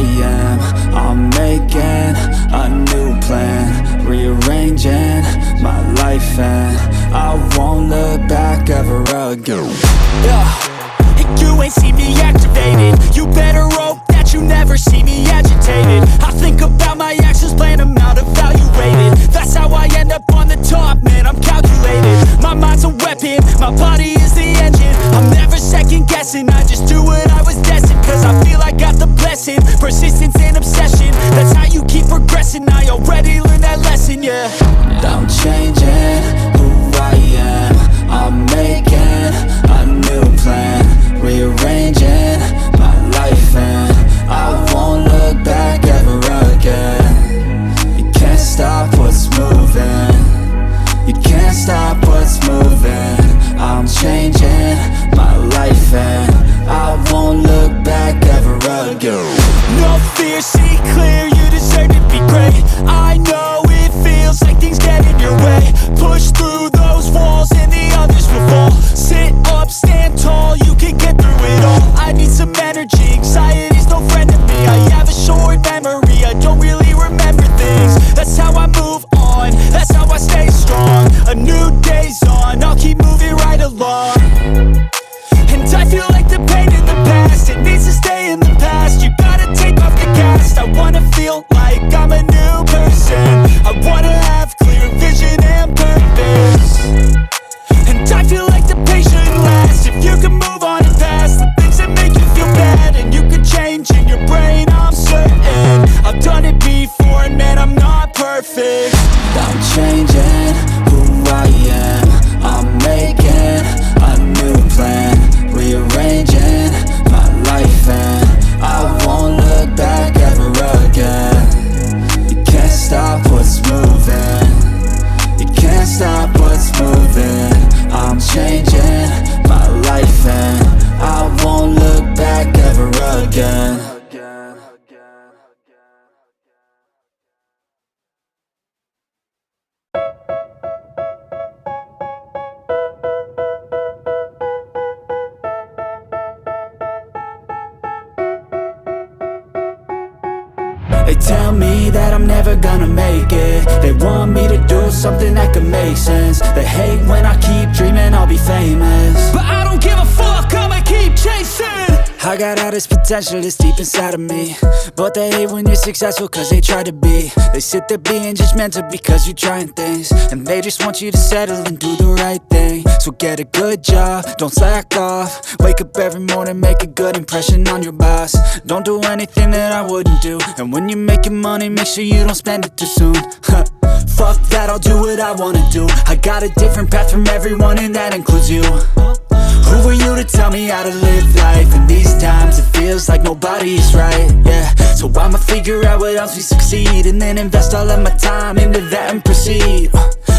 am. I'm making a new plan, rearranging my life, and I won't look back ever again. And you ain't see me activated. You better hope that you never see me agitated. I think about my actions, plan them out, evaluated. That's how I end up on the top, man, I'm calculated. My mind's a weapon, my body is the engine. I'm never second guessing, I just do what I was destined. Cause I feel I got the blessing, persistence and obsession. That's how you keep progressing, I already learned that lesson, yeah. I'm changing who I am. I'm making a new plan, rearranging my life, and I won't look back ever again. You can't stop what's moving, you can't stop what's moving. I'm changing my life, and I won't look back ever again. No fear, see clear, you deserve to be great. I know it feels like things get in your way. Push through those walls and the others will fall. Sit up, stand tall, you can get through it all. I need some energy, anxiety's no friend to me. I have a short memory, I don't really remember things. That's how I move on, that's how I stay strong. A new day's on, I'll keep moving right along. And I feel like the pain in the past, it needs to stay in the past. You gotta take off the cast. I wanna feel like I'm a new person. I wanna have clear vision and purpose. And I feel like the pain shouldn't last. If you can move on and past the things that make you feel bad, and you can change in your brain, I'm certain. I've done it before and man, I'm not perfect. I'm changing who I am. I'm making a new plan, rearranging my life, and I won't look back ever again. You can't stop what's moving, you can't stop what's moving. I'm changing my life, and I won't look back ever again. They tell me that I'm never gonna make it. They want me to do something that could make sense. They hate when I keep dreaming I'll be famous, but I don't give a fuck, I'ma keep chasing. I got all this potential that's deep inside of me, but they hate when you're successful cause they try to be. They sit there being judgmental because you're trying things, and they just want you to settle and do the right thing. So get a good job, don't slack off. Wake up every morning, make a good impression on your boss. Don't do anything that I wouldn't do, and when you're making money, make sure you don't spend it too soon. Fuck that, I'll do what I wanna do. I got a different path from everyone, and that includes you. Who are you to tell me how to live life? In these times it feels like nobody's right, yeah. So I'ma figure out what else we succeed, and then invest all of my time into that and proceed.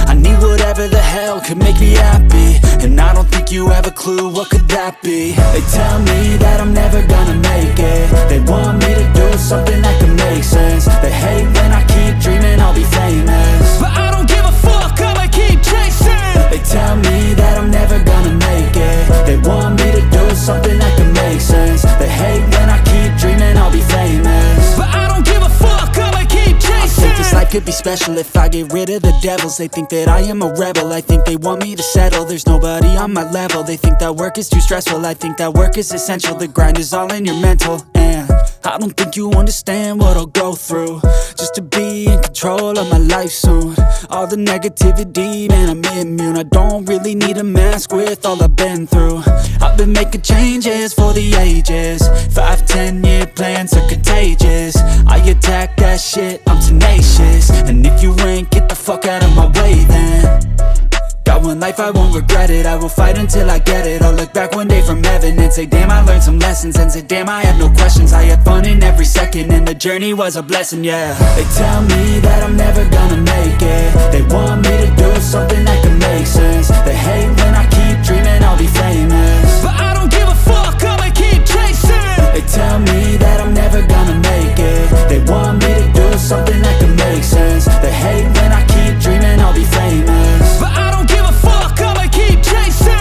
I need whatever the hell could make me happy, and I don't think you have a clue what could that be. They tell me that I'm never gonna make it. They want me to do something that can make sense. They hate when I keep dreaming I'll be famous, but I don't give a fuck, I'ma keep chasing. They tell me that I'm never gonna make it. They want me to do something that can make sense. They hate when I keep dreaming I'll be famous, but I don't give a fuck, I'ma keep chasing. I think this life could be special if I get rid of the devils. They think that I am a rebel, I think they want me to settle. There's nobody on my level. They think that work is too stressful, I think that work is essential. The grind is all in your mental, and I don't think you understand what I'll go through just to be in control of my life soon. All the negativity, man, I'm immune. I don't really need a mask with all I've been through. I've been making changes for the ages. 5-10 year plans are contagious. I attack that shit, I'm tenacious. And if you ain't, get the fuck out of my way then. Got one life, I won't regret it. I will fight until I get it. I'll look back one day from heaven and say, damn, I learned some lessons. And say, damn, I had no questions. I had fun in every second, and the journey was a blessing, yeah. They tell me that I'm never gonna make it. They want me to do something that can make sense. They hate when I keep dreaming I'll be famous, but I don't give a fuck, I'ma keep chasing. They tell me that I'm never gonna make it. They want me to do something that can make sense. They hate when I keep dreaming I'll be famous, but I don't give a fuck, I'ma keep chasing.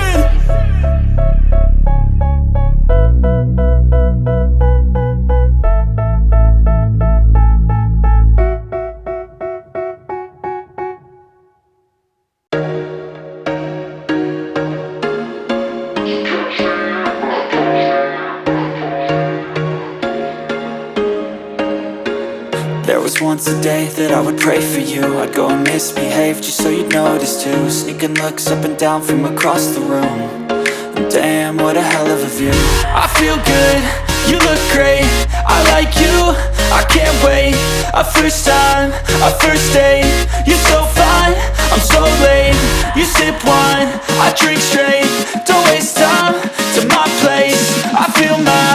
There was once a day that I would pray for you. I'd go and misbehave just so you'd notice too. Sneaking looks up and down from across the room. And damn, what a hell of a view. I feel good, you look great, I like you, I can't wait. A first time, a first date, you're so fine, I'm so late. You sip wine, I drink straight. Don't waste time to my place. I feel my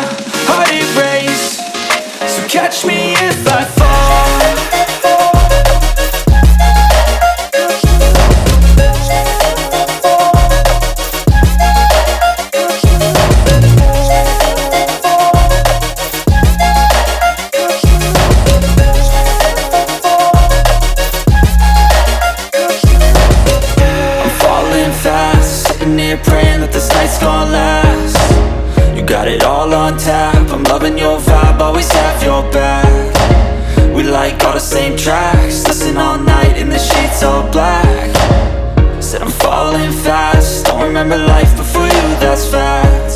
heart erase. So catch me if I fall. Praying that this night's gonna last. You got it all on tap, I'm loving your vibe, always have your back. We like all the same tracks, listen all night in the sheets all black. Said I'm falling fast, don't remember life before you, that's fact.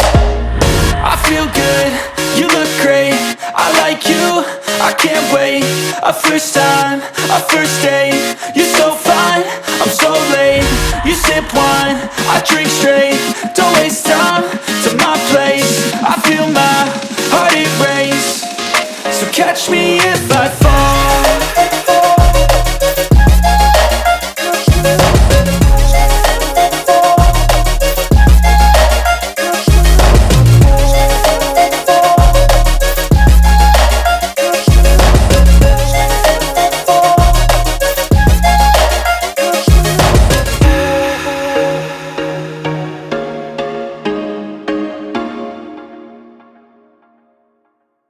I feel good, you look great, I like you, I can't wait. A first time, a first date, you're so fine, I'm so late. You sip wine, I drink straight. Don't waste time to my place. I feel my heart erase. So catch me if I fall.